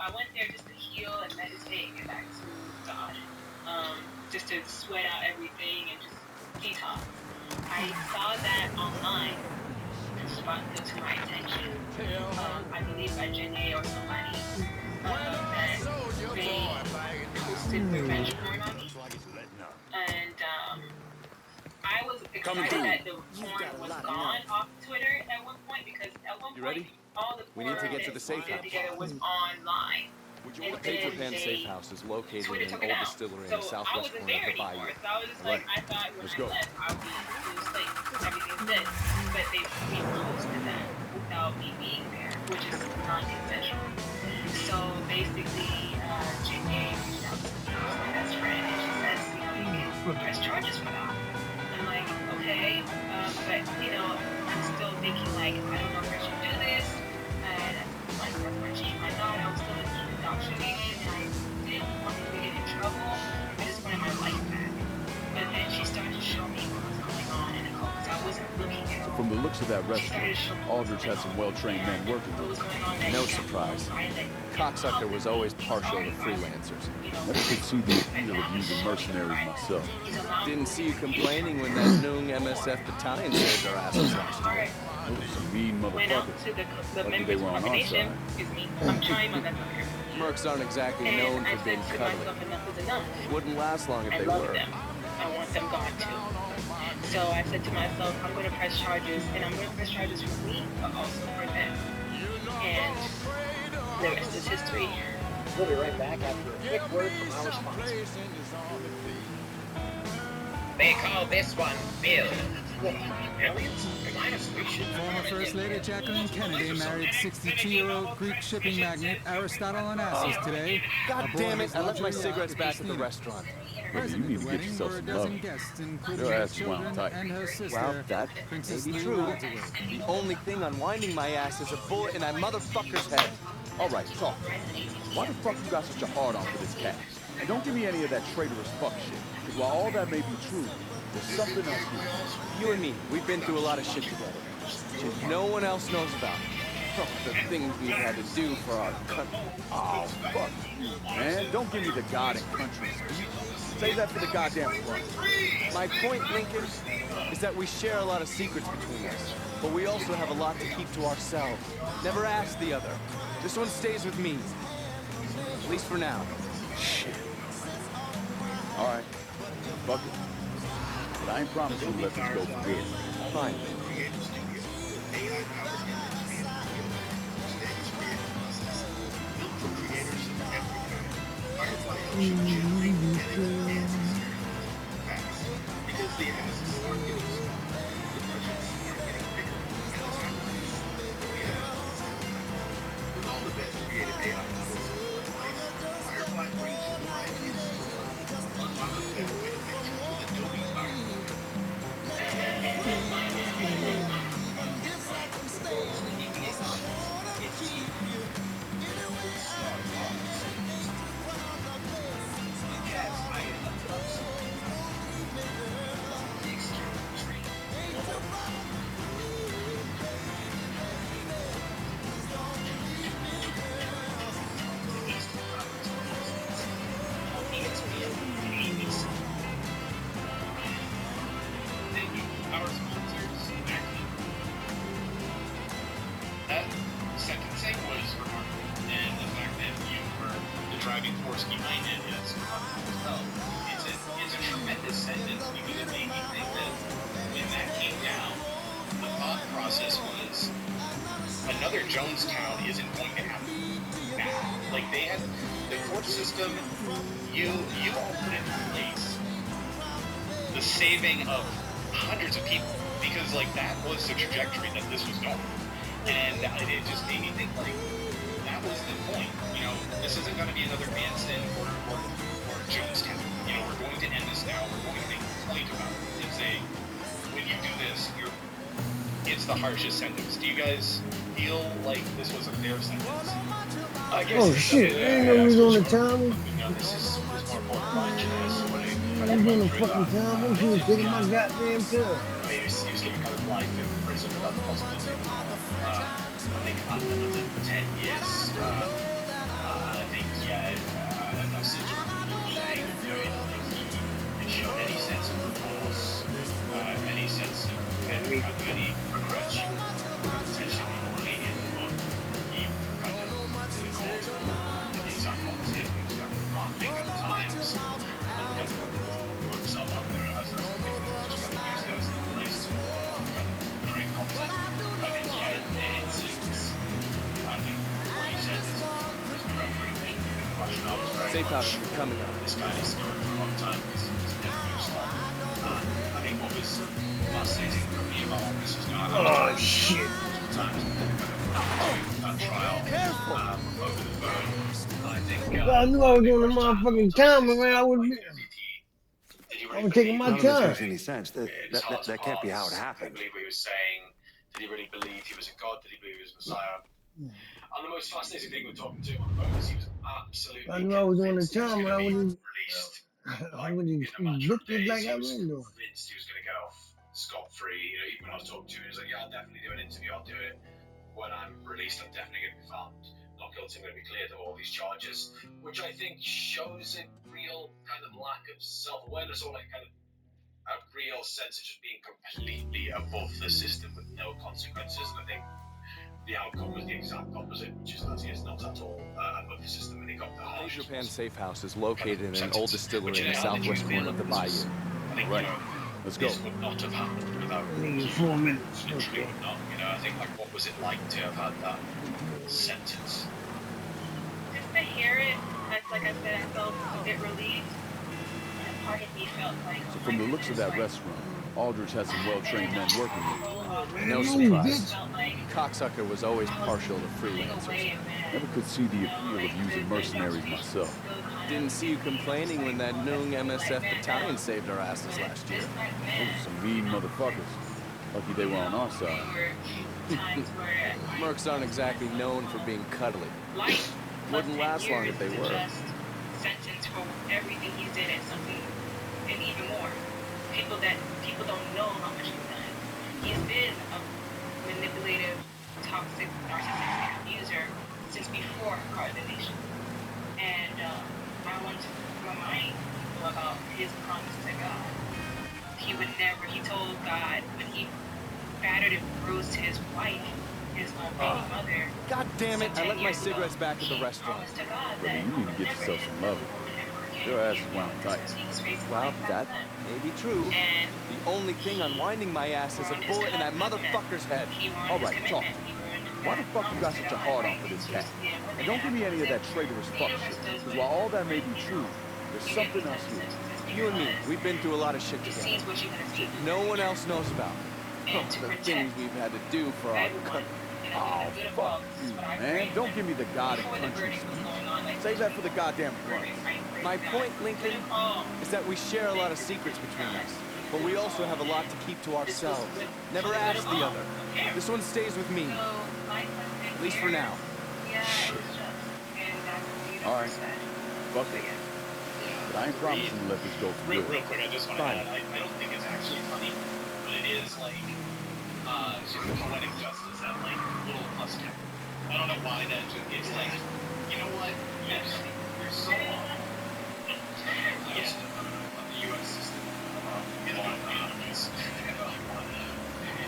I went there just to heal and meditate and get back to God. Just to sweat out everything and just detox. I saw that online brought to my attention, I believe by Jenny or somebody, that they posted revenge porn on me. And I was excited that the porn was gone off Twitter at one point, because at one point all the porn that we did together was online. And Paper then Pan Safe House is located Twitter in took an it old out. distillery in So the I southwest wasn't corner of there the bayou. anymore. So I was just like, I thought when I left, I would be a slave. Everything's good. But they reposted that without me being there, which is non-consensual. So basically, Janae reached out to me, my best friend, and she says, you can press charges for that. I'm like, okay, but I'm still thinking like, I don't know if I should do this, and like, my God, I was still indoctrinated, and I didn't want to get in trouble. I just wanted my life back. But then she started to show me what was going on in the cult, because I wasn't looking at all. From the looks of that restaurant, Aldrich had some well-trained men working with him. No surprise. Cocksucker was always partial to freelancers. Never could see the appeal of using mercenaries myself. Didn't see you complaining when that Noong MSF battalion saved our asses last year. Those are some mean Went out motherfuckers. to the Lucky they members were on our combination. side. Excuse me. I'm trying my best up here. Mercs aren't exactly And known I for being said to cuddly. myself, enough is enough. Wouldn't last long if I they love were. them. I want them gone too. So I said to myself, I'm going to press charges, and I'm going to press charges for me, but also for them. And the rest is history. We'll be right back after a quick word from our sponsor. They call this one Bill. Aliens? Former First Lady Jacqueline Kennedy married 62-year-old Greek shipping magnate Aristotle Onassis today. God damn it, I left my cigarettes back at the restaurant. Present You at need the to get wedding yourself were a some dozen love. guests, including Your her ass is wound children tight. and her sister, Well, that may Princess be Lee true. Rawdoway. The only thing unwinding my ass is a bullet in that motherfucker's head. All right, talk. Why the fuck you got such a hard-on for this cat? And don't give me any of that traitorous fuck shit. Because while all that may be true, there's something else here. You and me, we've been through a lot of shit together. Shit no one else knows about. Oh, the things we've had to do for our country. Oh, fuck you, man. Don't give me the God and country speech. Save that for the goddamn front. My point, Lincoln, is that we share a lot of secrets between us, but we also have a lot to keep to ourselves. Never ask the other. This one stays with me. At least for now. Shit. All right. Fuck it. But I ain't promising to let this go for good. Fine. Our sponsors, that sentencing was remarkable, and the fact that you were the driving force behind it is remarkable as well. It's a tremendous sentence, because it made me think that when that came down, the thought process was another Jonestown isn't going to happen now. Like, they had the court system, you all put in place the saving of hundreds of people, because like that was the trajectory that this was going, and it just made me think like that was the point. This isn't going to be another Manson or Jonestown. We're going to end this now. We're going to make a point about it and say, when you do this, it's the harshest sentence. Do you guys feel like this was a fair sentence? I guess. Oh shit, I didn't know we was on the time. This is more important. I'm on the fucking time. I'm just taking my goddamn time. Maybe he was getting kind of life in prison without the possibility. I think was it 10 years. Safe house should be coming up. This guy is going for a long time because he's never moved slot. I think what was fascinating for me about this was Oh, shit. times that trial over the phone. I think If I knew I was doing the motherfucking camera, man, I would taking my None of this time. makes any sense. That can't be how it happened. Did he believe what he was saying? Did he really believe he was a god? Did he believe he was Messiah? And the most fascinating thing with talking to him on the phone is he was absolutely If I knew I was doing the convinced he was camera, going I to be would released. I would have looked it like I've been doing. Convinced he was going to get off scot-free. You know, even when I was talking to him, he was like, "Yeah, I'll definitely do an interview. I'll do it when I'm released. I'm definitely going to be found not guilty. I'm going to be cleared of all these charges," which I think shows a real kind of lack of self-awareness, or like kind of a real sense of just being completely above the system with no consequences. And I think the outcome was the exact opposite, which is that he is not at all above the system, and he got the harsh. Japan Safe House is located in an old distillery in the southwest corner of the bayou. Right. Let's go. This would not have happened without. Nigga, 4 minutes. Literally would not. You know, I think like, what was it like to have had that sentence? Just to hear it, like I said, I felt a bit relieved. And part of me felt like. So from the looks of that restaurant, Aldrich has some well-trained men working with him. No surprise. Cocksucker was always partial to freelancers. Never could see the appeal of using mercenaries myself. Didn't see you complaining when that Noong MSF battalion saved our asses last year. Those are some mean motherfuckers. Lucky they were on our side. Mercs aren't exactly known for being cuddly. Wouldn't last long if they were. Sentence for everything he did at something, and even more. People don't know how much he's done. He's been a manipulative, toxic, narcissistic abuser since before carbonation. And I want to remind people about his promise to God. He told God when he battered and bruised his wife, his baby mother. God damn it, I left my cigarettes back at the restaurant. Brother, you need to get yourself some love. Your ass is wound tight. Well, that may be true. The only thing unwinding my ass is a bullet in that motherfucker's head. All right, talk. Why the fuck you got such a hard-on for this cat? And don't give me any of that traitorous fuck shit. Because while all that may be true, there's something else here. You and me, we've been through a lot of shit together. No one else knows about. The things we've had to do for our country. Oh, fuck you, man. Don't give me the God and country speech. Save that for the goddamn front. My point, Lincoln, is that we share a lot of secrets between us. But we also have a lot to keep to ourselves. Never ask the other. This one stays with me. At least for now. All right. Fuck it. But I ain't promising to let this go for Real good. quick, I just want to add, I don't think it's actually funny, but it is like sort of poetic justice at like little plus cap. I don't know why that just it's like, you know what? Yes, you're so long. Yes, of the U.S. system. You know, it's if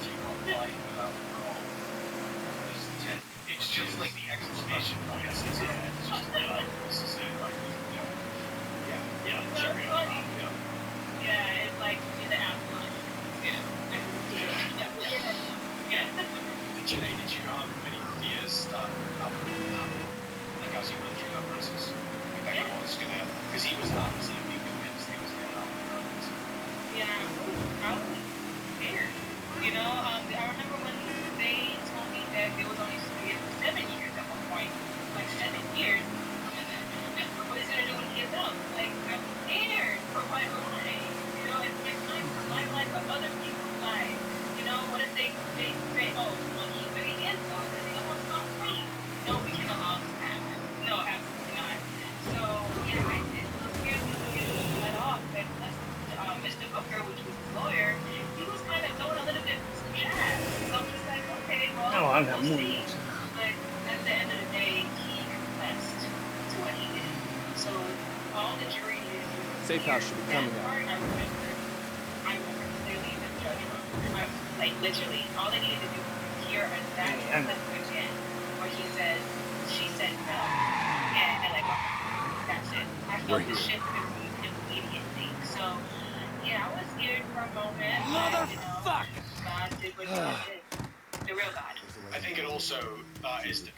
you comply without parole, it's just like the exclamation point. It's just this is it. Like, you know, yeah, sure, Yeah, it's like the afterlife. Did you have many fears that like as you went through that process, that he was gonna, because he was absolutely convinced he was gonna have the drugs. Yeah, I was scared. You know, I remember when they told me that it was only supposed to get 7 years at one point, like 7 years. What is he gonna do when he gets out? Like, I'm scared for my life. You know, it's my time for my life, but other people's lives. You know, what if they say, oh, well, when he gets out, then they almost not free. No, we can allow this to happen. No, absolutely not. So, yeah, I did feel scared to get let off. And Mr. Booker, which was the lawyer, he was kind of throwing a little bit some jab. So I'm just like, okay, well, Oh, I got we'll more. see. But at the end of the day, he confessed to what he did. So all the jury needed to do. Safe house should be coming up. I remember clearly the judge room. Like literally, all they needed to do was hear that clip again, where he says, she said no, and they're like, oh, that's it. I felt the shift immediately. So yeah, I was scared for a moment. Motherfuck! God did what God did. The real God. I think it also that is the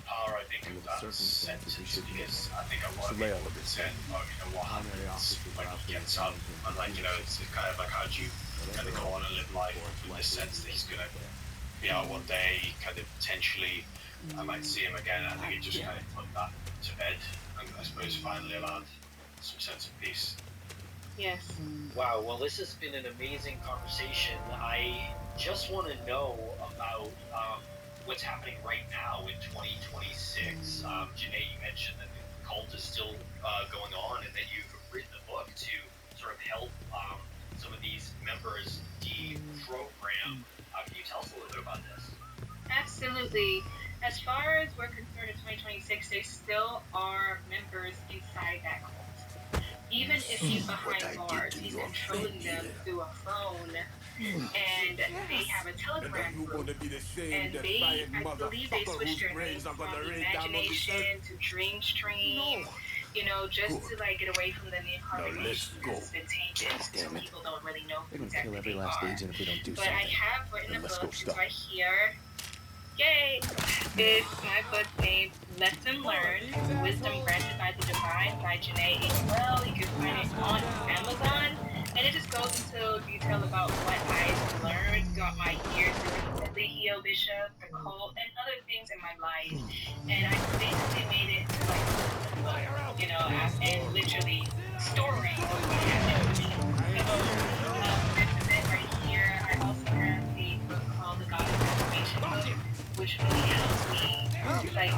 power, I think, of that sentence, because I think a lot of people have said, oh, you know, what happens when he gets up, and like, you know, it's kind of like, how do you kind of go on and live life in the sense that he's gonna be out one day, kind of potentially, I might see him again. I think it just kind of put that to bed, and I suppose finally allowed some sense of peace. Yes. Wow, well, this has been an amazing conversation. I just want to know about what's happening right now in 2026. Janae, you mentioned that the cult is still going on and that you've written a book to sort of help some of these members deprogram. Can you tell us a little bit about this? Absolutely. As far as we're concerned in 2026, they still are members inside that cult. Even if he's behind bars, he's controlling them through a phone, and they have a Telegram group, and I believe they switched their name from Imagination to Dreamstream, you know, just to like get away from the name congregation because it's been tainted, so people don't really know who exactly they are. But I have written a book, it's right here. Yay! It's my book named Lesson Learned, Wisdom Granted by the Divine by Janae H. Well. You can find it on Amazon. And it just goes into detail about what I've learned throughout my years as a Heo Bishop, the cult, and other things in my life. And I basically made it to like a book, you know, and literally story of what happened to me. So, this is it right here. I also have a book called The God of Affirmation book, which really helps me, like,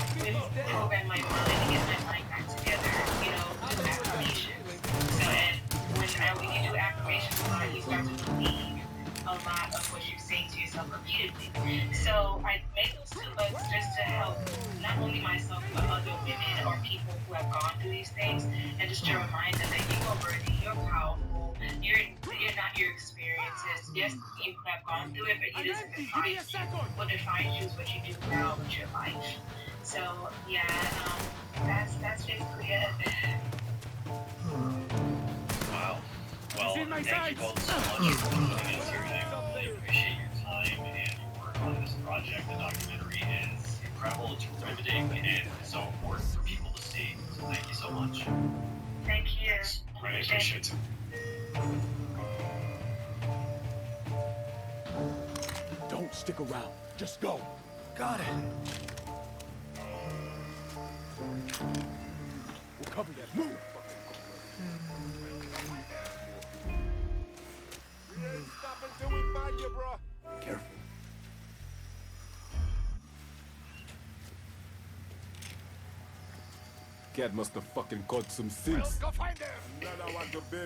program my mind and get my mind back together, you know, do affirmations. So, and when you do affirmations a lot, you start to believe a lot of what you say to yourself repeatedly. So, I made those two books just to help not only myself, but other women or people who have gone through these things, and just to remind them that you are worthy, you're powerful, you're not your experiences. Yes, you have gone through it, but it doesn't define you. What defines you is what you do now with your life. So yeah, that's basically it. Wow. Well, thank you both so much for joining us here today. We really appreciate your time and your work on this project. The documentary is incredible, it's riveting, and so important for people to see. So thank you so much. Thank you. Really appreciate it. Don't stick around. Just go. Got it. We'll cover that. Move. Stop until we find you, bro. Careful. Cat must have fucking caught some sense. Go find them.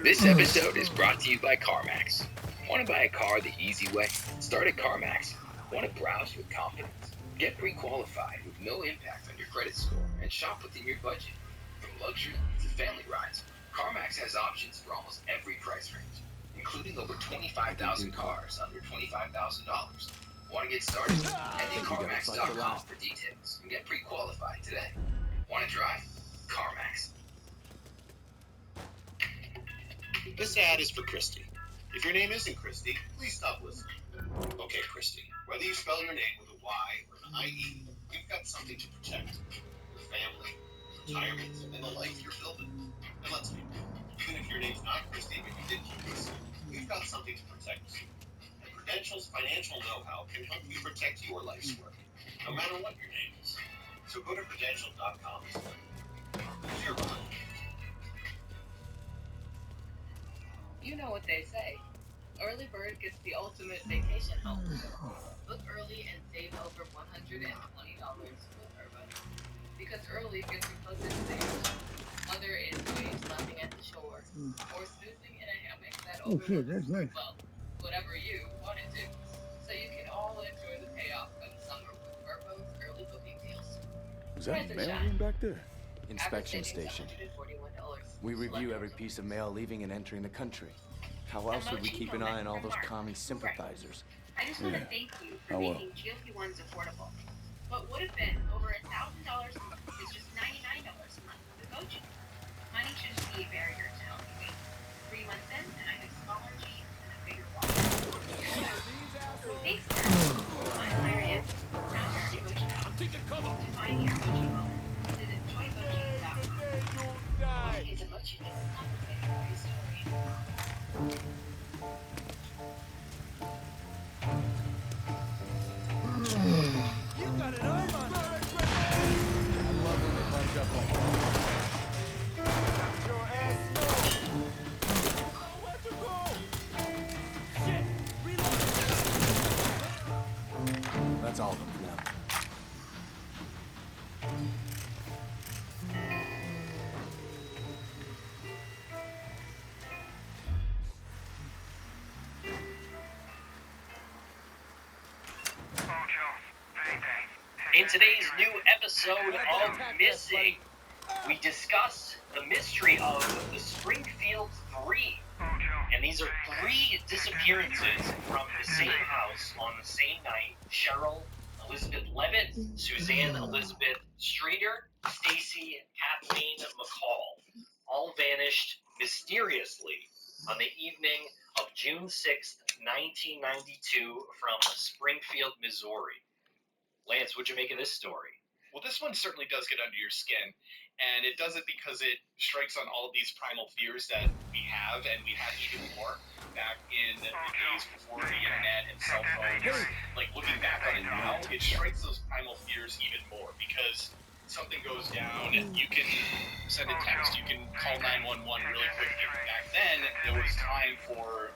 This episode is brought to you by CarMax. Want to buy a car the easy way? Start at CarMax. Want to browse with confidence? Get pre-qualified with no impact on your credit score and shop within your budget. From luxury to family rides, CarMax has options for almost every price range, including over 25,000 cars under $25,000. Want to get started? Head to CarMax.com for details and get pre-qualified today. Want to drive? CarMax. This ad is for Christy. If your name isn't Christy, please stop listening. Okay, Christy, whether you spell your name with a Y or an IE, you've got something to protect. Your family, retirement, and the life you're building. And let's be real, even if your name's not Christy, but you did keep listening, you've got something to protect too. And Prudential's financial know-how can help you protect your life's work, no matter what your name is. So go to Prudential.com today. Who's your run? You know what they say. Early bird gets the ultimate vacation home. Book early and save over $120 with Urban. Because early gets you closer to the ocean. Whether it's waves lapping at the shore or snoozing in a hammock that overlooks, that's nice. well, whatever you want to do. So you can all enjoy the payoff of the summer with Verbo's early booking deals. Was that a mailroom back there? Inspection station. We review every piece of mail leaving and entering the country. How else would we keep an eye on all those commie sympathizers? I just want to thank you for making GLP-1s affordable. What would have been over $1,000 a month is just $99 a month with Goji. Money should just be a barrier to help you wait. 3 months in, and I have smaller jeans and a bigger wallet. Thanks, I'm hilarious. Now you're Goji now. In today's new episode of Missing, we discuss the mystery of the Springfield 3. And these are 3 disappearances from the same house on the same night. Cheryl Elizabeth Levitt, Suzanne Elizabeth Streeter, Stacy Kathleen McCall, all vanished mysteriously on the evening of June 6th, 1992 from Springfield, Missouri. Lance, what'd you make of this story? Well, this one certainly does get under your skin, and it does it because it strikes on all of these primal fears that we have, and we had even more back in the days before the internet and cell phones. Like, looking back on it now, it strikes those primal fears even more, because something goes down, you can send a text, you can call 911 really quickly. Back then, there was time for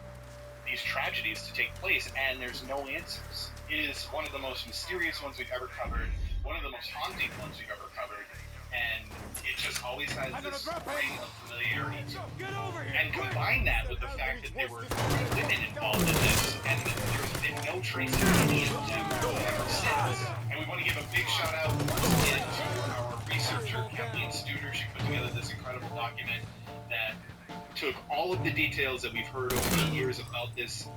these tragedies to take place, and there's no answers. It is one of the most mysterious ones we've ever covered, one of the most haunting ones we've ever covered, and it just always has this ring of familiarity to it. And combine that with the fact that there were 3 women involved in this, and there's been no trace of any of them ever since. And we want to give a big shout out once again to our researcher, Kathleen Studer. She put together this incredible document that took all of the details that we've heard over the years about this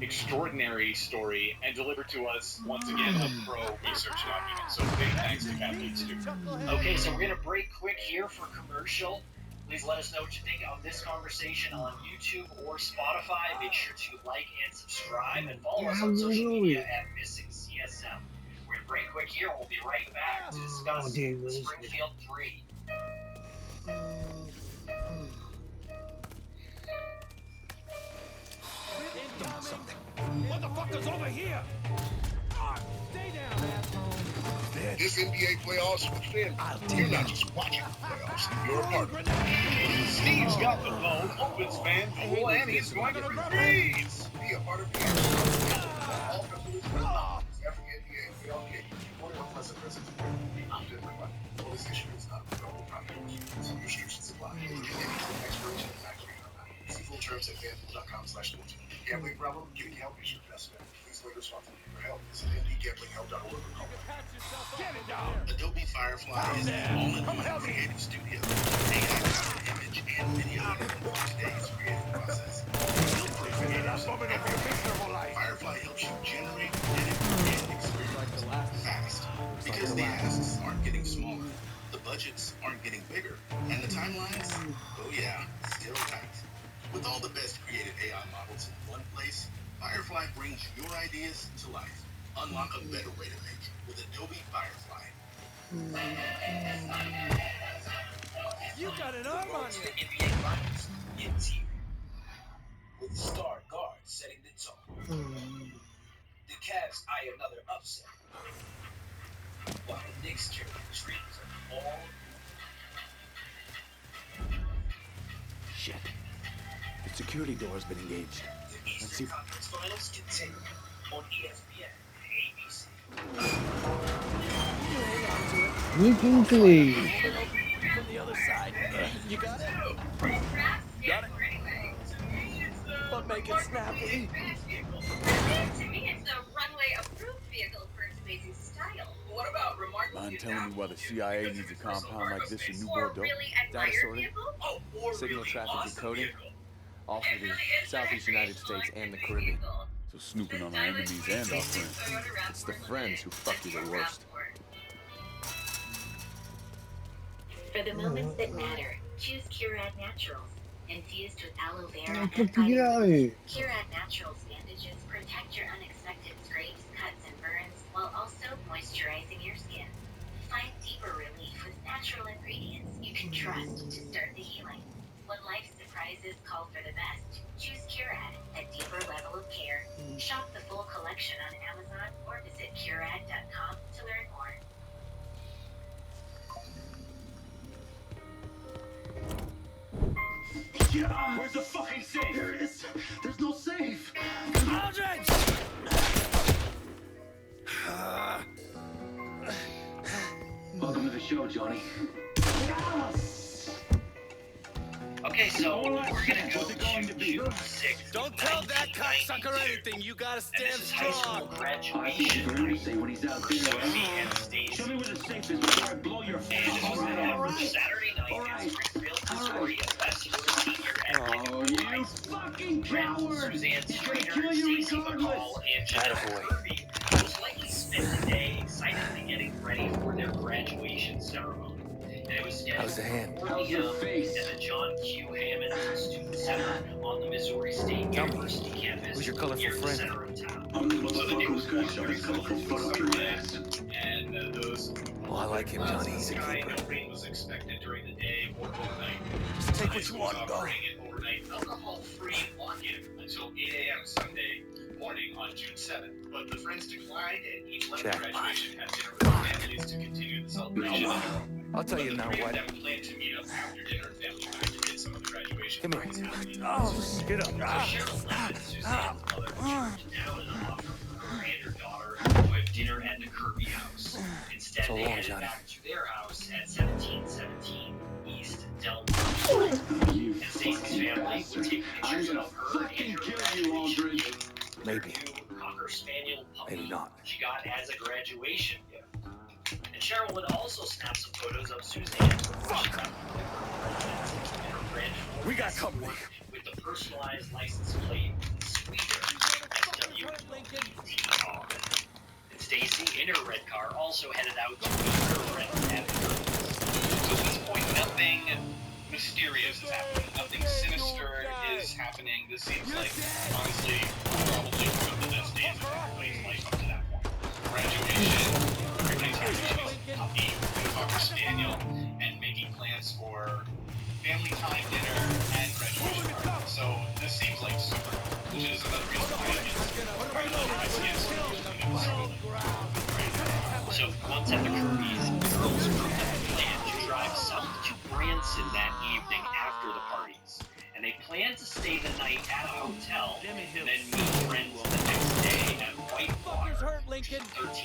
extraordinary story and delivered to us, once again, a pro research document. So big thanks to Kathleen Stewart. Okay, so we're going to break quick here for commercial. Please let us know what you think of this conversation on YouTube or Spotify. Make sure to like and subscribe and follow us on social media at Missing CSM. We're going to break quick here and we'll be right back to discuss Springfield 3. Something. What the fuck is over here? Stay down, asshole. This NBA playoffs with Finn, you're not just watching the playoffs, you're a part of it. Steve's got the phone, Opens fan full, and he's going to freeze. Be a part of the all customers every NBA playoff game. 41 plus a present. I'm just like, well, this issue is not available property. Some restrictions apply. Expiration and tax refund. See full terms at FanDuel.com/14. Gambling problem? Getting help is your best bet. Please play responsibly. For help, visit mdgamblinghelp.org or call. Adobe Firefly is an all-in-one creative studio. AI powered image and video for today's creative process. Built for creators of every life. Firefly helps you generate, edit, and experience fast. Because the asks aren't getting smaller, the budgets aren't getting bigger, and the timelines, oh yeah, still tight. With all the best creative AI models in one place, Firefly brings your ideas to life. Unlock a better way to make with Adobe Firefly. You got an arm on you. The NBA Finals is here. With star guard setting the tone. The Cavs eye another upset. While the Knicks carry the dreams of all. Shit. The security door has been engaged. The Eastern Conference Finals continue on ESPN and ABC. We can clean. From the other side. You got it? Got it. But make it snappy. To me, it's a runway-approved vehicle for its amazing style. What about remarkable? Mind telling me why the CIA needs a compound like this in New Bordeaux? Really Data sorting, signal really traffic awesome decoding, vehicle. all for the Southeast United States and the Caribbean. So snooping on our enemies and our friends. It's the friends who fuck you the worst. For the moments that matter, choose Curad Naturals. Infused with aloe vera and Get out of here. Curad Naturals bandages protect your unexpected scrapes, cuts, and burns while also moisturizing your skin. Find deeper relief with natural ingredients you can trust to start the healing. When life's surprises call for the best, choose Curad, a deeper level of care. Shop the full collection on Amazon or visit Curad.com to learn more. Yeah, where's the fucking safe? There it is. There's no safe. Aldridge! Welcome to the show, Johnny. Yes! Okay, Okay, so we're gonna go to June 6th. Don't tell that cocksucker anything. You gotta stand High school strong. graduation night for Susie and Stacy. Show me where the safe is before I blow your And it was Saturday night in Springfield, Missouri, at Westwood Senior and High School. fucking Friends coward! Suzanne He's gonna Streeter, kill you Stacy regardless. McCall, and Jeanette Kirby most likely spent the day excitedly getting ready for their graduation ceremony. And it was scheduled How's the hand? for 4 p.m. at the John Q. Hammond Student Center on the Missouri State University campus Who's your colorful near the friend? center of town. I'm the motherfucker who's gonna shove his colorful foot up your ass. And those. Oh, I like him, Johnny. He's a Sky, keeper. no rain was expected during the day or overnight. Just take what you want, Schools dog. operating an overnight alcohol-free walk-in until 8 a.m. Sunday morning on June 7th. But the friends declined, and each left the Jack. graduation had dinner with their families to continue the celebration. I'll tell you But now the three what. of them planned to meet up after dinner at family time to get some of the graduation. Come here. parties happening. Oh, get up. Cheryl left Suzanne's mother to down and offer her and her daughter to have dinner at the Kirby house. Instead, So they long, headed Johnny. back to their house at 1717 East Delmar Street. And Stacy's family would take pictures of her and her graduation gift, Maybe. new Cocker Spaniel puppy Maybe not. she got as a graduation gift. And Cheryl would also snap some photos of Suzanne before she got the presidents in her red Ford We got company. with the personalized license plate Sweeter SW18R. And Stacy, in her red car, also headed out to meet her friends at the So at this point, nothing mysterious is happening. Nothing sinister is happening. This seems like, honestly, probably one of the best days of everybody's life up to that point. Graduation, everybody's having a puppy, a Cocker Spaniel, and making plans for family time dinner and graduation party. So this seems like super, which is another reason why I So once at the Kirby's, the girls approved the plan to drive south to Branson that evening after the parties. And they planned to stay the night at a hotel and then meet friends the next day at Whitewater, 13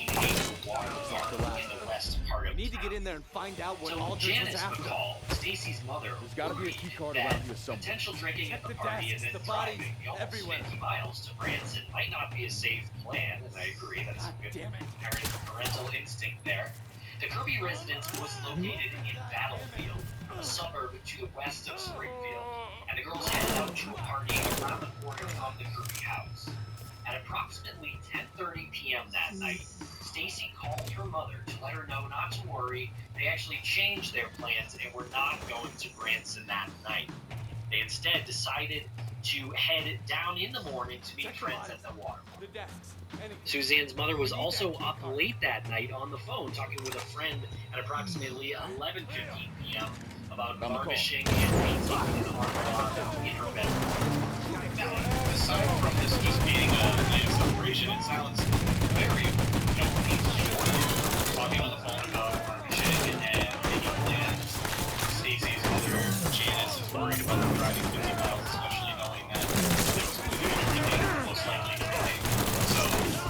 acre water park in the west part of Need to town. get in there and find out what So Aldridge was Janice after. McCall, Stacy's mother, There's gotta be a key card that around here somewhere. potential drinking at the Check the party and desks, then the bodies, driving almost everywhere. 50 miles to Branson might not be a safe plan, and I agree that's a good parental instinct there. The Kirby residence was located in Battlefield, a suburb to the west of Springfield, and the girls headed out to a party around the corner from the Kirby house. At approximately 10:30 p.m. that night, Stacy called her mother to let her know not to worry. They actually changed their plans and were not going to Branson that night. They instead decided to head down in the morning to meet friends at the water. The desks. Suzanne's mother was also up late that night on the phone talking with a friend at approximately 11:15 p.m. about varnishing and painting an armoire in her bedroom. Now, aside from this just being a night of celebration in silence, very talking on the phone about varnishing and making plans. Stacy's mother, Janice, is worried about them driving 50 miles, especially knowing that there was going to be everything most likely tonight. So,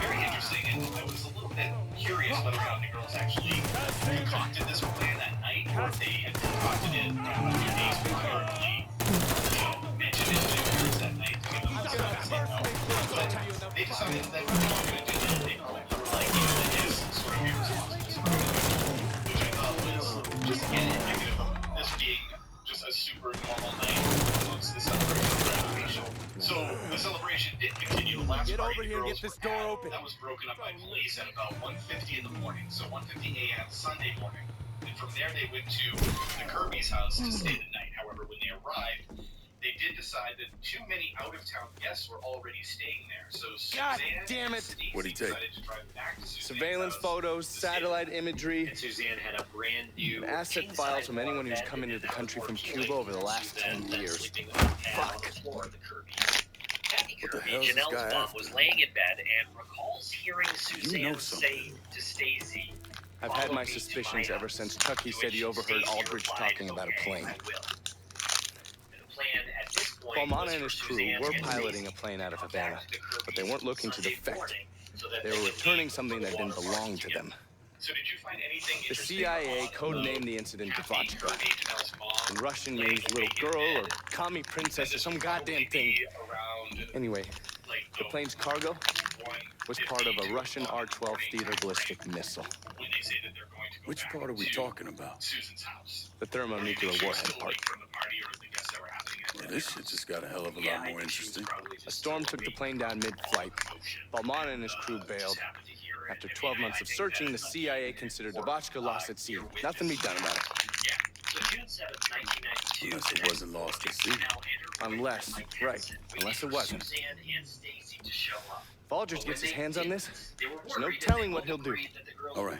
very interesting, and I was a little bit curious whether or not the girls actually concocted this plan that night, or if they had concocted it a few days before mentioned it to their parents that night to give them the stuff that they know. But they decided that they weren't going to do that. They were like, it is sort of irresponsible, which I thought was just again indicative of this being just a super normal night amongst the celebration of graduation. So the celebration did continue. The last Get party over the here and girls get this were door at, open. that was broken up by police at about 1:50 in the morning. So 1:50 a.m. Sunday morning. And from there they went to the Kirby's house to stay the night. However, when they arrived, they did decide that too many out-of-town guests were already staying there. So God Suzanne damn and it. Stacy What'd he take? decided to drive back to Suzanne's Surveillance house photos, to stay satellite imagery, And Suzanne had a brand new and asset king-size files from anyone who's bed come into and the that country was from working Cuba like over the last Suzanne 10 then years. sleeping on the pad on the floor of the Kirby. Kathy What the Kirby, hell's this Janelle's guy mom, after? was laying in bed and recalls hearing Suzanne say to Stacy, I've had "Follow my me to suspicions my ever house," since Chucky to said he which overheard Stacy Aldridge replied, talking about a "Okay, plane. I will." And the plan at this point Balmana was and for his crew Suzanne were and piloting Stacy a plane out of to come Havana, back to the but they Kirby's weren't looking to Sunday defect. morning so that They could were returning leave something for the that didn't water park belong to together. them. So did you find anything The interesting CIA about codenamed the incident Kathy Devotchka. Kirby, Janelle's In Russian means little girl or commie princess or some goddamn thing. Anyway, the plane's cargo was part of a Russian R-12 theater ballistic missile. Which part are we talking about? The thermonuclear warhead part. Yeah, this shit just got a hell of a lot more interesting. A storm took the plane down mid-flight. Balmana and his crew bailed. After 12 months of searching, the CIA considered Devachka lost at sea. Nothing to be done about it. Unless it wasn't lost at sea. Unless it wasn't. If Aldrich gets his hands on this, there's no telling what he'll do. All right.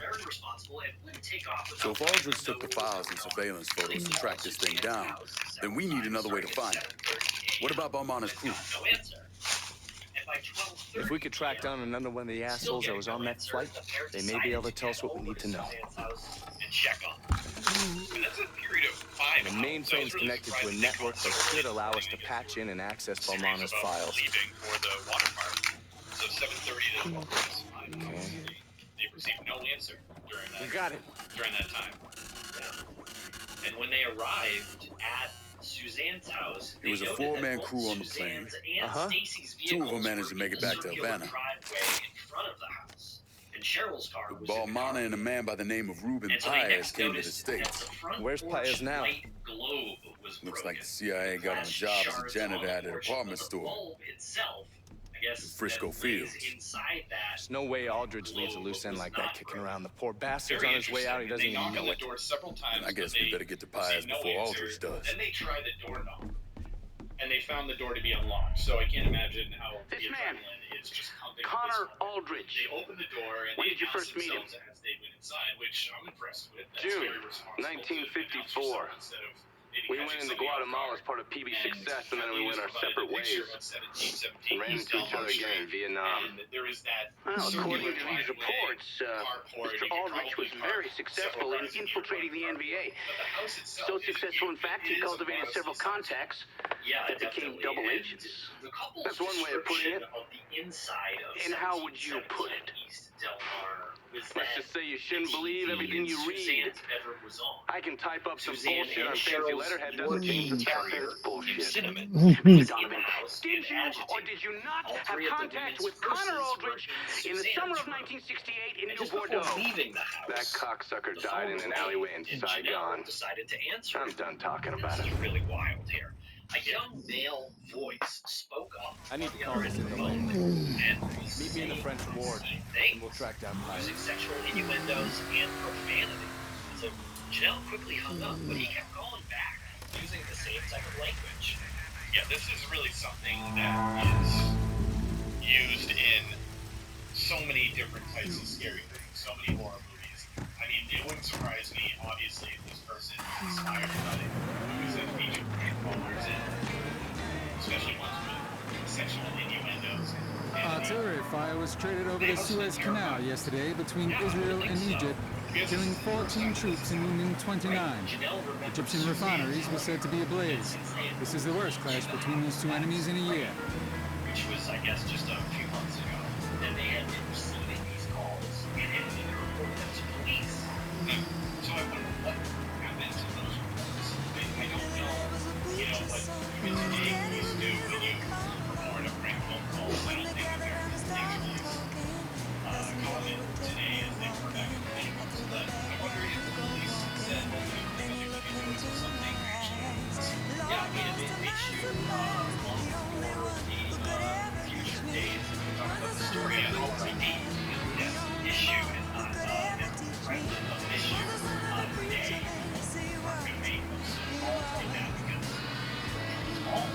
So if Aldrich took the files and surveillance photos to track this thing down, then we need another way to find it. What about Balmana's crew? If we could track down another one of the assholes that was on that flight, they may be able to tell us what we need to know. The mainframe's connected to a network that should allow us to patch in and access Balmana's files. So 7:30 to 12:45. Okay. They received no answer We got it. During that time. Yeah. And when they arrived at Suzanne's house, it was a 4-man crew on the plane. Two of them managed to make it back to Havana. And Cheryl's car was Balmana and a man by the name of Ruben Paez came to the States. Where's Paez now? Looks like the CIA got him a job as a janitor at an apartment store. In Frisco Fields. There's no way Aldridge leaves a loose end like that kicking around. The poor bastard's on his way out. He doesn't even know it. And I guess we better get to Paez before Aldridge does. Then they tried the doorknob, and they found the door to be unlocked. So I can't imagine how this man is just Connor Aldridge. They opened the door and when did you first meet him? As they went inside, which I'm impressed with. June 1954. We went into Guatemala as part of PB Success, and then we went our separate ways. Ran into each other again in Vietnam. Well, according to these reports, Mr. Aldrich was very successful in infiltrating the NVA. So successful, in fact, he cultivated several contacts that became double agents. That's one way of putting it. And how would you put it? Let's just say you shouldn't believe everything you read. I can type up some bullshit on fancy letterhead, doesn't change the fact that it's bullshit. Donovan, did you or did you not have contact with Connor Aldrich in the summer of 1968 in New Bordeaux? That cocksucker died in an alleyway in Saigon. I'm done talking about it. It's really wild here. A young male voice spoke up. I need to call this in the lane. Meet me in the French ward, and we'll track down Paez. Using sexual innuendos and profanity. So Janelle quickly hung up, but he kept calling back, using the same type of language. Yeah, this is really something that is used in so many different types of scary things, so many horror movies. I mean, it wouldn't surprise me, obviously, if this person is inspired by movies that feature grandfathers in, especially ones with sexual innuendos. Artillery fire was traded over the Suez Canal yesterday between Israel and Egypt, killing 14 troops and wounding 29. Egyptian refineries were said to be ablaze. This is the worst clash between these two enemies in a year. Which was, I guess, just a few months ago. And they had been receiving these calls and had to report them to police. So I wonder what happened to those reports. I don't know, what today police do when you report a prank phone call. I don't think that they're actually common today as they were back in the day. But I wonder if the police said that they were doing something actually. Yeah, I mean, it should long for the future days. We're talking about the story of already. Yes, issue is not right. An issue today. We're going to make those calls right now because it's calls.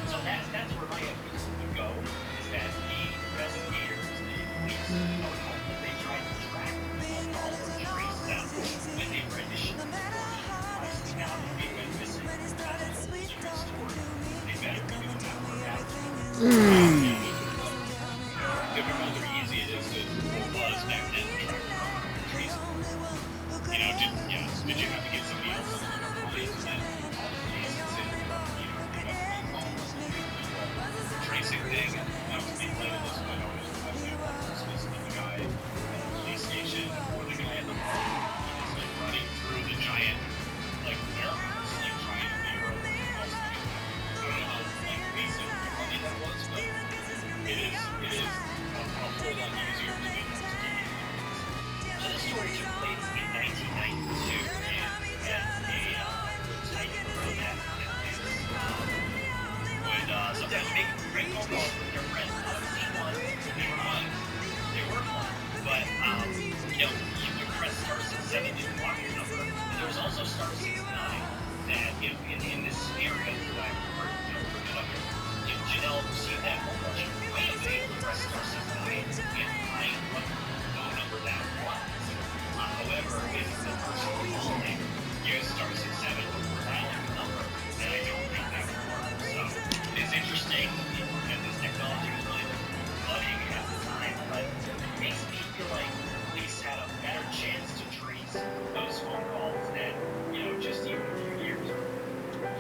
So that's where my evidence would go, is that the investigators, the police, they tried to track them all or trace them when they were initially reported. Now they went missing. That's a whole different story. They better be doing that work out. Difficult or easy it is or was back then to track them or trace them. Did you have to get somebody else on the police and then call the police and say, tracing thing, and that was being played in this one. I always was the guy at the police station or the guy at the mall. He's running through the giant warehouse. great phone calls with their friends. I've seen ones, they were fun. They were fun. But, you know, you would press star 67 to block your number. And there was also star 69 that if in this scenario, I heard, you know, bring it up here, if Janelle received that phone call, she might have been able to press star 69 and find what phone number that was. However, if the person calling used star 67 before dialing the number, then I don't think that would work. So it's interesting that this technology was really budding at the time, but it makes me feel like police had a better chance to trace those phone calls than, you know, just even a few years ago.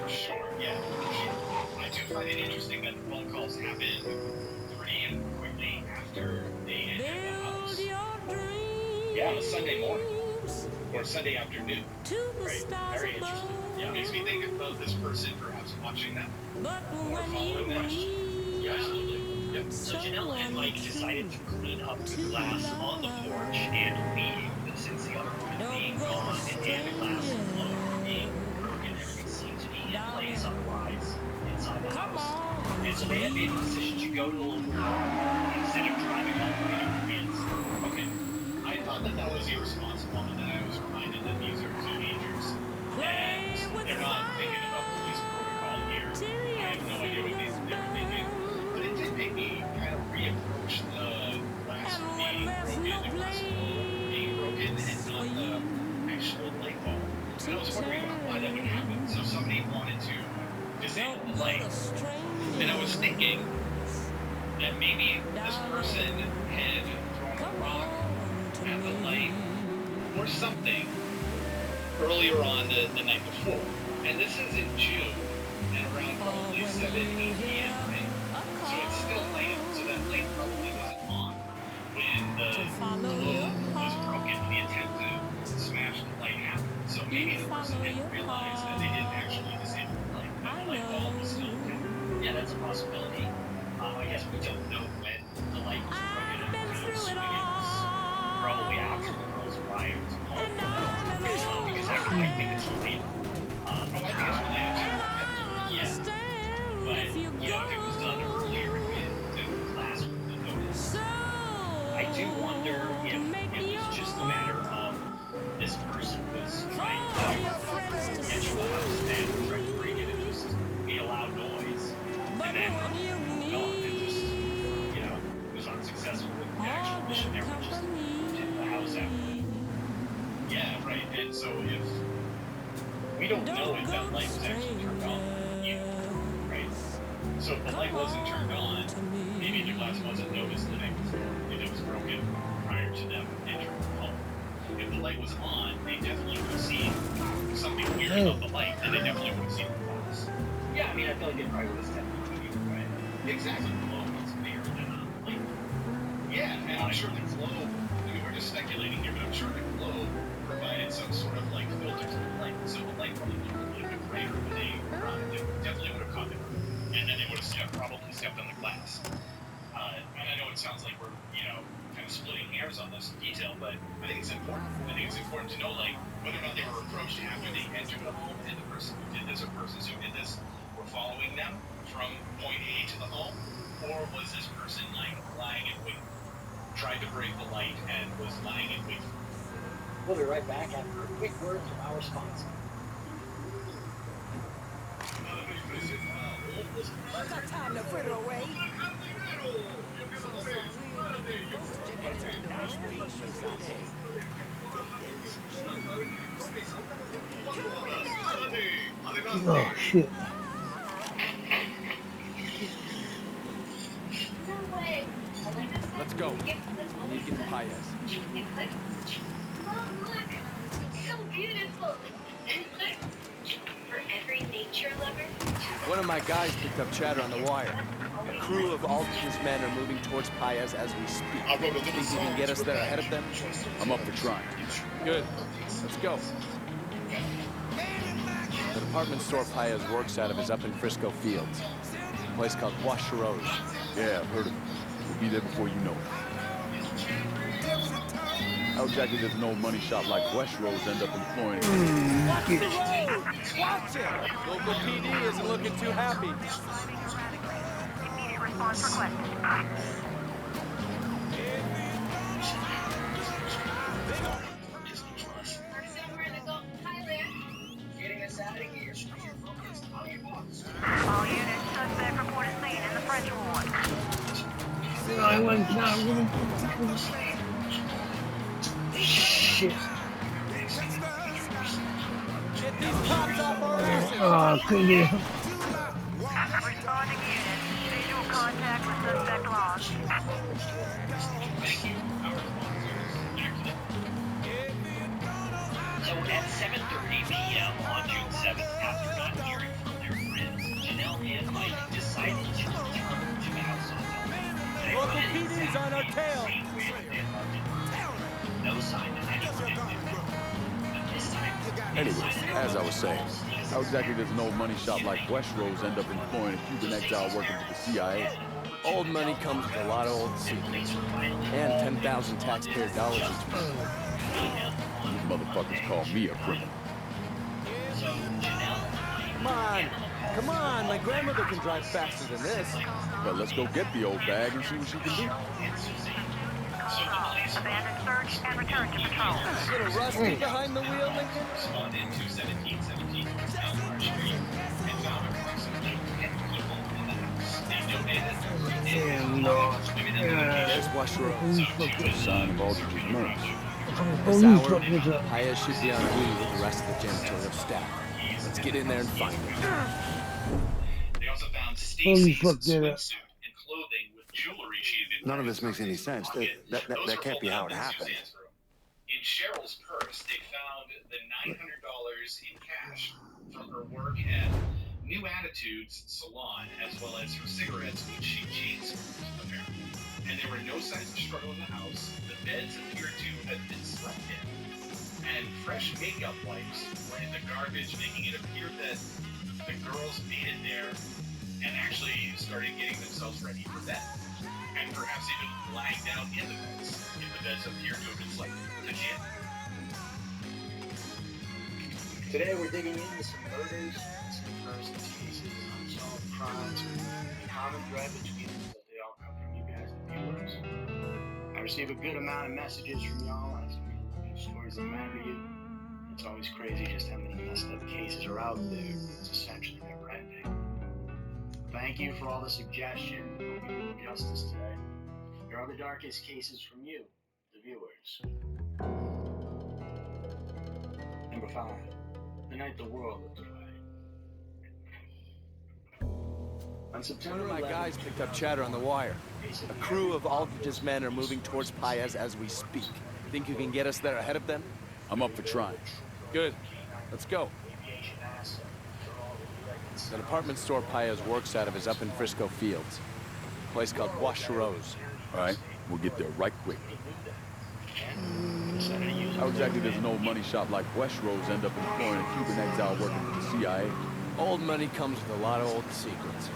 For sure, yeah, for sure. I do find it interesting that the phone calls happened pretty quickly after they entered the house. Yeah, on a Sunday morning. Or Sunday afternoon. Right. Very interesting. Yeah. Makes me think about this person perhaps watching them or following them. Yeah, absolutely. Yep. So Janelle and Mike decided to clean up the glass on the porch and leave since the other woman being gone and the glass floor being broken. Everything seemed to be in place otherwise inside the house. And so they had made the decision to go to the local car instead of driving all the way to Queens. Okay. I thought that that was irresponsible, and then I was reminded that these are teenagers, and they're not thinking about police protocol here. I have no idea what they were thinking, but it did make me kind of reapproach the glass being broken, the glass being broken, and not the actual light bulb. And I was wondering why that would happen. So somebody wanted to disable the light, and I was thinking that maybe this person had thrown a rock at the light or something earlier on the night before. And this is in June and around probably 7, 8 p.m., right? So it's still late, so that light probably wasn't on when the globe was broken, the attempt to smash the light happened. So maybe the person didn't realize that they didn't actually disable the light, that the light bulb was still okay. Yeah, that's a possibility. I guess we don't know when the light was broken. I'm kind of assuming it was probably after the girls arrived home. Because I think it's related. I think it's related to yeah. But, you know, if it was done earlier, the class would have noticed. I do wonder if it was just a matter of this person was trying to enter the house and try to break it and just be a loud noise. And then gone and just, you know, was unsuccessful with the actual mission. They were just in the house after. Yeah, right. And so if we don't know if that light was actually turned on either, right? So if the light wasn't turned on, maybe the glass wasn't noticed the night before, if it was broken prior to them entering the home. If the light was on, they definitely would have seen something weird about the light, and they definitely would have seen the glass. Yeah, I mean, I feel like they probably would have stepped on it either way. Exactly. The globe was bigger than a light. Yeah, and I'm sure the globe, I mean, we're just speculating here, but I'm sure the globe provided some sort of like filter to the light. So the light probably looked a little bit brighter when they definitely would have caught it. And then they would have probably stepped on the glass. And I know it sounds like we're, you know, kind of splitting hairs on this detail, but I think it's important. I think it's important to know, like, whether or not they were approached after they entered the home and the person who did this or persons who did this were following them from point A to the home, or was this person lying in wait, tried to break the light and was lying in wait. We'll be right back after a quick word from our sponsor. Got time to fritter away. Oh shit. Let's go. We need to get to Paez. Oh, look. So beautiful. And look. For every nature lover. One of my guys picked up chatter on the wire. A crew of Aldridge's men are moving towards Paez as we speak. Think you can get us there ahead of them? I'm up for trying. Good. Let's go. The department store Paez works out of is up in Frisco Fields. A place called Wash Rose. Yeah, I've heard of it. We'll be there before you know it. How exactly does an old money shop like West Rose end up employing Watch the road! Watch it! Local PD isn't looking too happy. response requested. Getting us out of here. Stay focused. On your marks. All units, suspect reported seen in the French ward. I went down. Shit. Get these cops off our asses! Oh, couldn't get it. Responding unit. Visual contact with suspect lost. So at 7:30 p.m. on June 7th, after not hearing from their friends, Janelle and Mike decided to return to the house on Elm. Local PD's on our tail! No sign that anyone had been there. But this time, Anyways, as I was saying, how exactly does an old money shop like Westro's end up employing a Cuban exile working for the CIA? Old money comes with a lot of old secrets. And 10,000 taxpayer dollars each month. These motherfuckers call me a criminal. Come on! Come on! My grandmother can drive faster than this. Well, let's go get the old bag and see what she can do. Abandon search and return to patrol. Little rusty behind the wheel, Lincoln? Responded to 1717 Elmhurst Street and found approximately 10 people in the house. They donated Damn, dog. There's Washrow. Sign of Aldrich's murder. This hour, Paya should be on duty with the rest of the janitorial staff. Let's get in there and find him. They also found Holy Stacy's fuck, did it. swimsuit and clothing with jewelry she had been None of wearing this makes any sense. That can't be how it happened. In Cheryl's purse, they found the $900 in cash from her work at New Attitudes Salon, as well as her cigarettes, which she chain smoked, apparently. And there were no signs of struggle in the house. The beds appeared to have been slept in. And fresh makeup wipes were in the garbage, making it appear that the girls made it there and actually started getting themselves ready for bed. And perhaps even lying down in the beds, if the beds appear to have been slept legit. Today we're digging into some murders, some first cases, unsolved crimes, the common thread between them is that they all come from you guys, the viewers. I receive a good amount of messages from y'all as we stories that matter to you. It's always crazy just how many messed up cases are out there. It's essentially never ending. Thank you for all the suggestions. Hope you do justice today. Here are the darkest cases from you, the viewers. Number 5. The night the world looked right. On September One of my 11th, guys picked up chatter on the wire. A crew of Aldrich's men are moving towards Paez as we speak. Think you can get us there ahead of them? I'm up for trying. Good. Let's go. The department store Paez works out of is up in Frisco Fields. A place called Washaro's. All right, we'll get there right quick. How exactly does an old money shop like Westro's end up employing a Cuban exile working for the CIA? Old money comes with a lot of old secrets.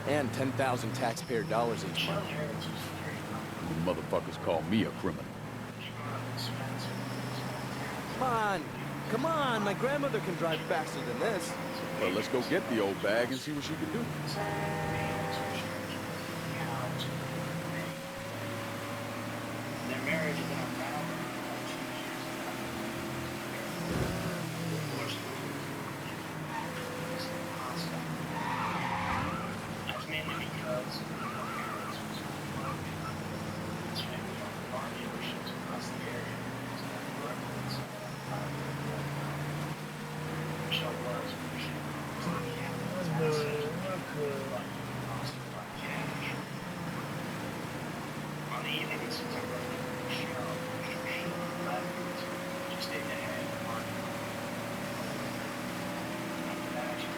And 10,000 taxpayer dollars each month. The motherfuckers call me a criminal. Come on! Come on! My grandmother can drive faster than this. Well, let's go get the old bag and see what she can do. Their marriage has been unraveled for 2 years now. Divorce was mainly because her parents was broken. His family owned car dealerships across the area. Michelle was on the evening of September 11th, Michelle left to stay ahead of the market. After that, she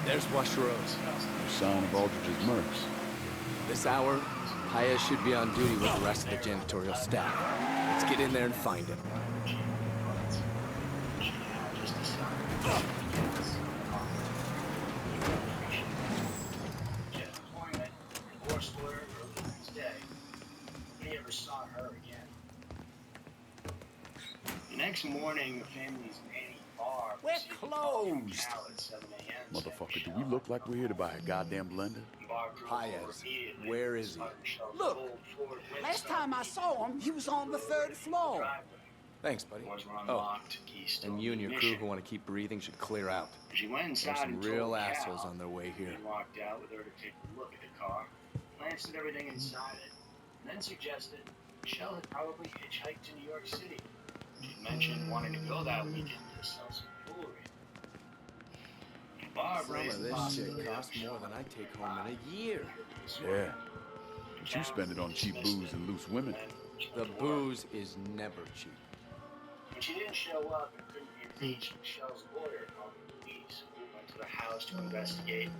There's Washaro's. No sign of Aldrich's murder. This hour, Paez should be on duty with the rest of the janitorial staff. Let's get in there and find him. Saw her again. The next morning, the family's nanny bar We're closed. at 7 a.m. Motherfucker, do we look like we're here to buy a goddamn blender? Paez, where is he? Look, last time I saw him, he was on the 3rd floor. Thanks, buddy. Oh, and you and your crew who want to keep breathing should clear out. She went There's inside some and real told assholes Cal. on their way here. He walked out with her to take a look at the car, glanced at everything inside it, and then suggested Michelle had probably hitchhiked to New York City. She'd mentioned wanting to go that weekend to sell some jewelry. Bob Some raised of the this shit possibility costs of more than I take home in a year. Yeah. But you spend it on cheap booze and loose women. The booze is never cheap. When she didn't show up and couldn't be reached, Michelle's lawyer called the police, who went to the house to investigate.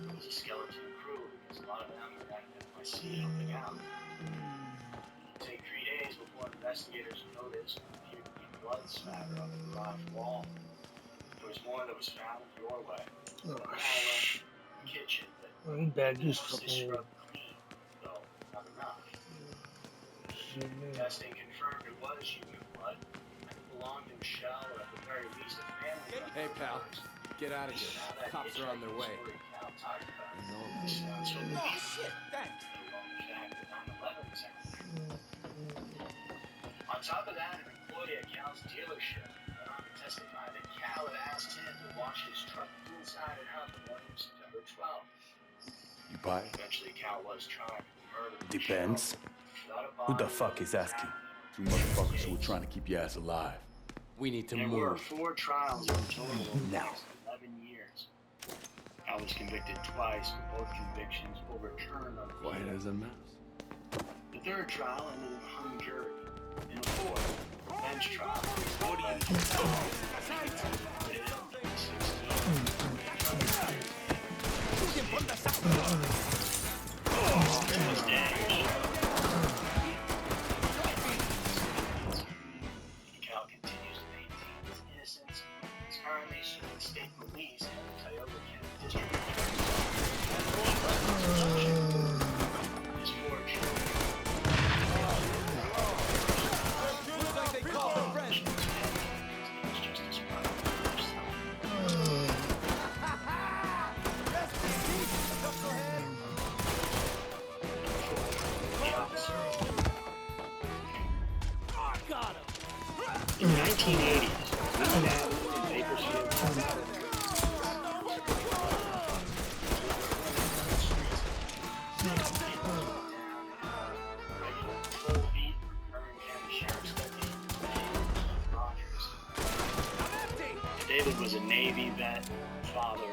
It was a skeleton crew because a lot of them were at NYC helping out. It would take 3 days before investigators noticed what appeared to be blood spatter on the garage wall. There was more that was found in the doorway, the parlor, the kitchen, but mostly scrubbed clean, though not enough. Testing confirmed it was human blood, and it belonged to Michelle, or at the very least a family. Hey, pal, get out of here. Cops are on their way. Oh, shit, thanks. On top of that, an employee at Cal's dealership went on to testify that Cal had asked him to wash his truck inside and out the morning of September 12th. You buy it? Eventually, Cal was tried for murder. Depends. Who the fuck is asking? Two motherfuckers who are trying to keep your ass alive. We need to There move. were 4 trials in total over the Now. next 11 years. Cal was convicted twice, with both convictions overturned on appeal. Quiet as a mouse. The 3rd trial ended in a hung jury. In a 4th bench trial, Cal continues to maintain his innocence. He's currently suing the state police and the Tioga County District. His 4 children. Looks like they called a friend. In 1980, his dad in Bakersfield, David was a Navy vet, father,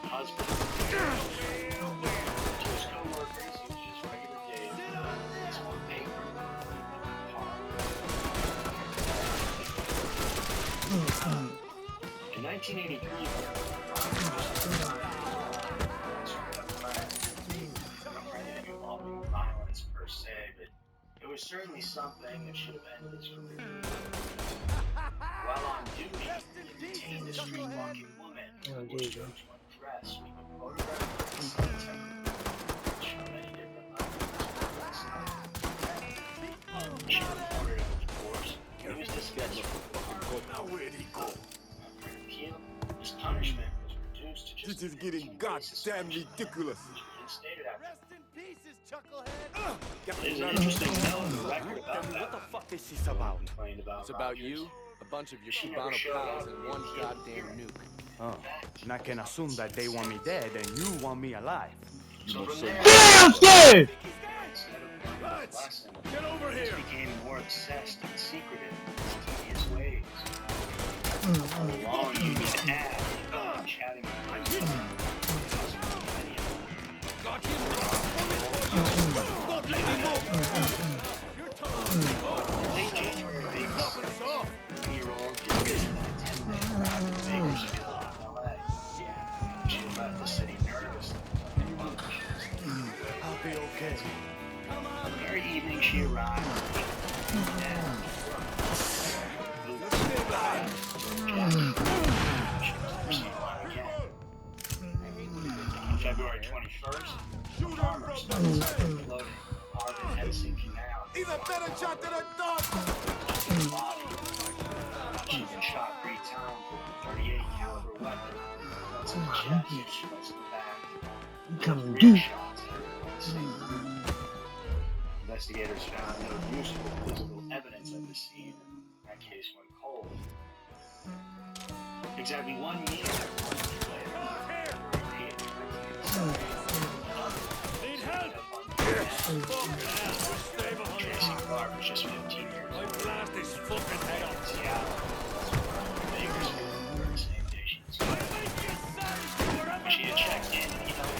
husband. To his co-workers, he was just regular Dave. He's on paper. In 1983, involving violence per se, but it was certainly something that should have ended his career. While on duty, he detained a street-walking woman who was dressed. We could photograph her show many different levels. She reported it, of course. He was dismissed. Now where'd he go? After an appeal, his punishment was reduced to just This is getting goddamn ridiculous. Instated after. Rest in pieces, Chucklehead. There's an interesting note in the record about that. What the fuck is this about? It's about you, a bunch of your Cubano pals, and one goddamn nuke. Oh, and I can assume that they want me dead and you want me alive. So from there, Bastard! Get over here! He became more obsessed and secretive in his tedious ways. All along, you need to add, chatting with my late January, they covered 3-year-old LA. She left the city nervous. I'll be okay. On the very evening she arrived, on February 21st, farmers started floating Harvard Edison Canal. He's a better shot than a dog! She's been shot 3 times. .38 caliber weapon. That's in the chest, that's in the back. Come Three do. shots in the same room. Investigators found no useful physical evidence at the scene, and that case went cold. Exactly 1 year later, Need help! Tracy Clark was just 15 years old. I blast his fucking head off. Seattle. Bakersfield, the same day she was killed. When she had checked in, he held her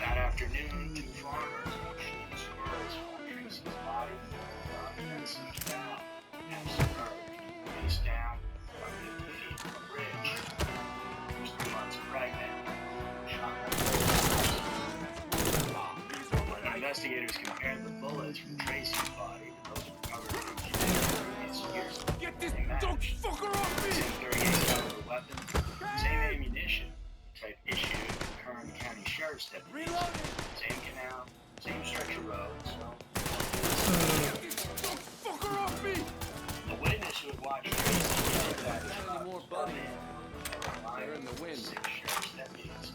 that afternoon, 2 farmers actually squirrels found Tracy's body in Medicine Canal, half submerged, face down, about 50 feet from a bridge. She was 3 months pregnant. Shot when investigators compared the bullets from Tracy's body to those recovered from previous years, Get this dog fucker off me! same .38 caliber weapon, same ammunition, type issued to Kern County Sheriff's deputies, same canal, same stretch of road, so... Dog fucker off me! The witness who had watched Tracy get that Not anymore, buddy. They're in the wind. 6 sheriff's deputies.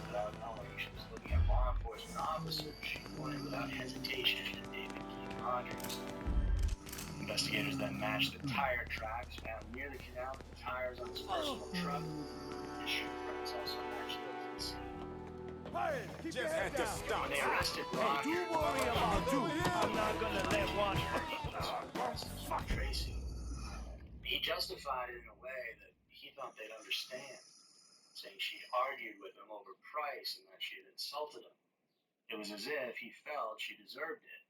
Without knowing she was looking at law enforcement officers, she pointed without hesitation at David Keith Rogers. Investigators then matched the tire tracks found near the canal with the tires on his personal truck. The shoe prints also matched those at the scene. Hey, keep your head down. When they arrested Rogers, Do worry about you. I'm not gonna let one fuck Tracy. He justified it in a way that he thought they'd understand, saying she'd argued with him over price and that she had insulted him. It was as if he felt she deserved it.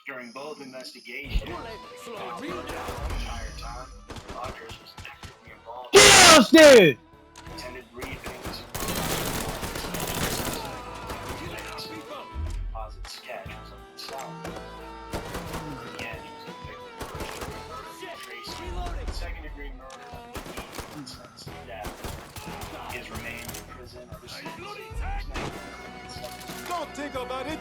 During both investigations, the entire time, Rogers was actively involved in Downstairs! attended briefings, composite sketch was of himself. In the end, he was convicted of first-degree murder of Tracy, second-degree murder and sentenced to death. He has remained in prison ever since. Don't think about it!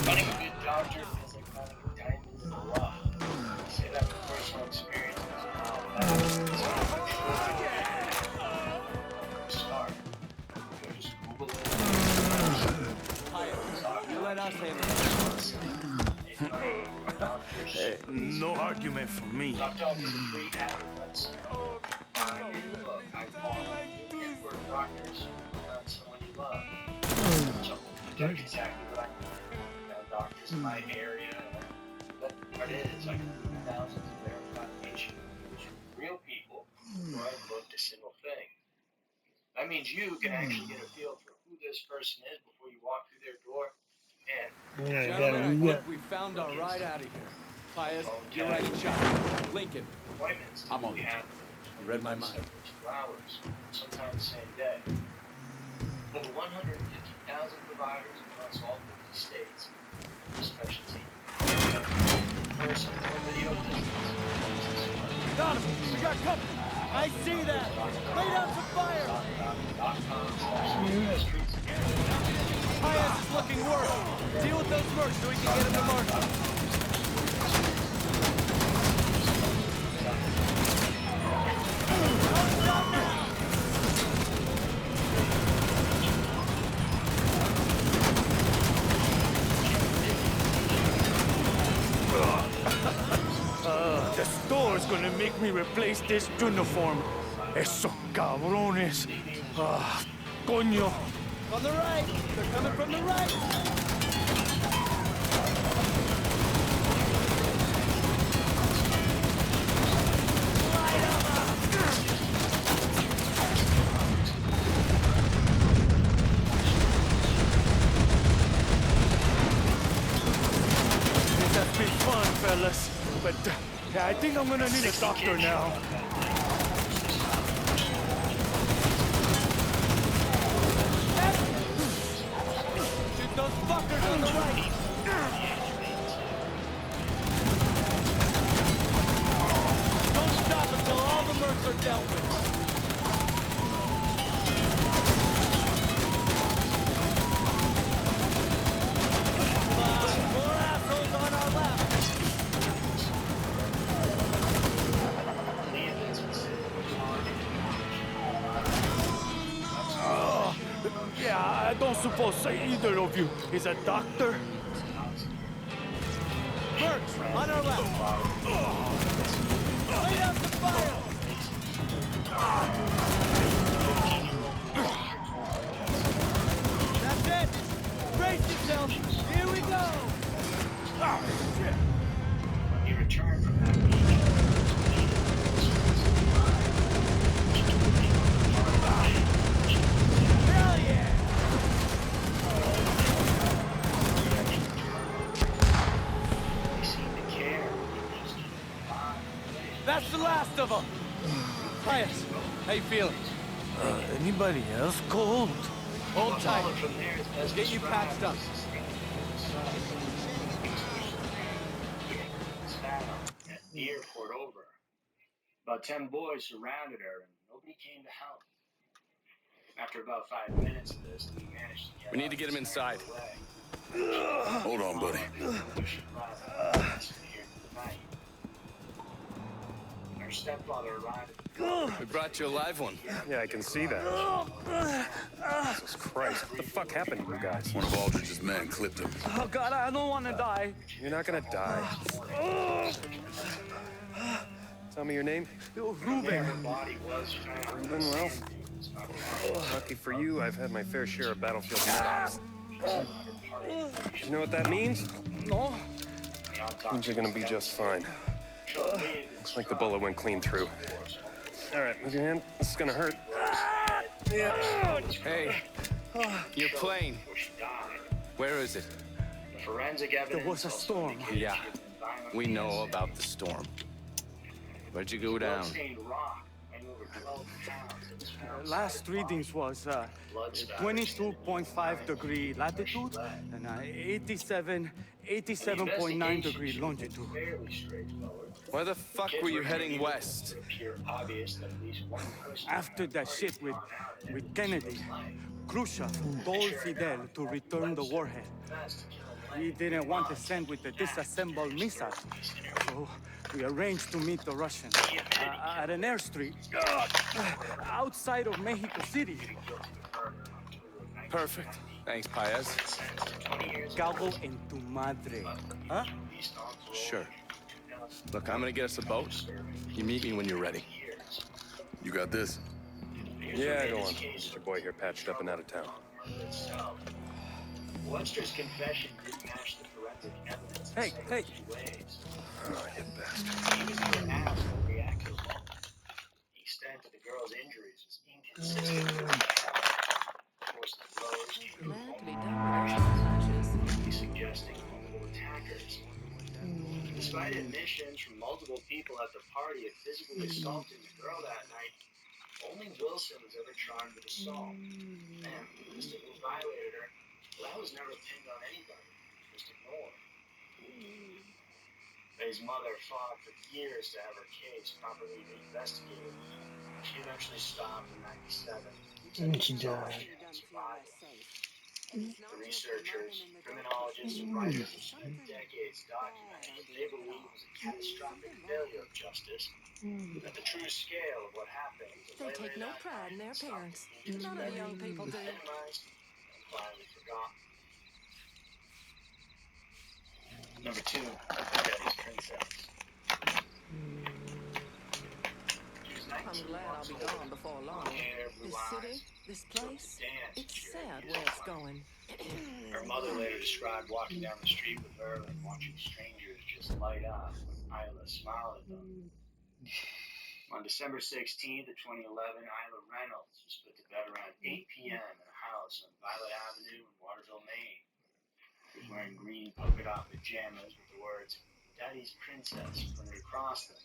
Running a good Dodger feels like finding a diamond in the rough. I say that from personal experience. Start. Just Google it. You let us handle it. No argument for me. Locked up is a free advertise. Look, I call and for doctors, not someone you love. So, that's exactly what I mean. Doctors in my area, but what it is, I can do thousands of verified patient reviews from real people who I've booked a single thing. That means you can actually get a feel for who this person is before you walk through their door. And Gentlemen, I think we found our ride out of here. Pius, you're right shot. Lincoln. Appointments I'm on. you read my mind. 2 hours, sometimes the same day. Over 150,000 providers across all 50 states. Specialty. Person or video Donovan, we got company. I see that. Lay down some fire. Pius is looking worse. Deal with those mercs so we can get him to market. The store's gonna make me replace this uniform. Esos cabrones. Coño. On the right. They're coming from the right. This has been fun, fellas. But I think I'm gonna need a doctor now. Shoot those fuckers on the right. dealt with. More assholes on our left. Yeah, I don't suppose either of you is a doctor? Mercs, on our left. Lay down some fire! That's it! Brace yourself! Here we go! Oh, shit! When he returned from that meeting, Hell yeah! That's the last of them! Pius, how you feeling? Anybody else cold? Hold tight. We'll get you patched up. at the airport over. About 10 boys surrounded her and nobody came to help. After about 5 minutes of this, we managed to get We need to get him inside. Hold on, buddy. Her stepfather arrived. We brought you a live one. Yeah, I can see that. Jesus Christ, what the fuck happened to you guys? One of Aldridge's men clipped him. Oh, God, I don't want to die. You're not gonna die. Tell me your name. Ruben. Ruben, well, lucky for you, I've had my fair share of battlefield stops. You know what that means? No. Means you're gonna be just fine. Looks like the bullet went clean through. All right, move your hand. This is gonna hurt. Hey, your plane. Where is it? There was a storm. Yeah, we know about the storm. Where'd you go down? Last readings was 22.5 degree latitude and 87.9 degree longitude. Why the fuck were you heading west? After that shit with Kennedy, Khrushchev told Fidel to return the warhead. He didn't want to send with the disassembled missile, so we arranged to meet the Russians at an airstrip outside of Mexico City. Perfect. Thanks, Paez. Cago en tu madre. Huh? Sure. Look, I'm gonna get us a boat. You meet me when you're ready. You got this? Yeah, go on. Get your boy here patched up and out of town. Webster's confession didn't match the forensic evidence. Hey! Oh, you bastard. He was never asked to react to the moment. The extent of the girl's injuries was inconsistent with the force of the blows came from suggesting multiple attackers. Despite admissions from multiple people at the party of physically assaulting the girl that night, only Wilson was ever charged with assault. And the who violated her, well, that was never pinned on anybody, just ignored. His mother fought for years to have her case properly investigated. She eventually stopped in '97. And she died. The researchers, criminologists, and writers have spent decades documenting what they believe was a catastrophic failure of justice, that the true scale of what happened. They take no pride in their appearance. None of the young people do. Minimized and finally forgotten. Number 2, Daddy's Princess. I'm glad I'll be gone before long. This city, this place, it's sad where it's going. Her mother later described walking down the street with her and watching strangers just light up when Isla smiled at them. On December 16th of 2011, Isla Reynolds was put to bed around 8 p.m. in a house on Violet Avenue in Waterville, Maine. She was wearing green polka dot pajamas with the words, Daddy's Princess, printed across them.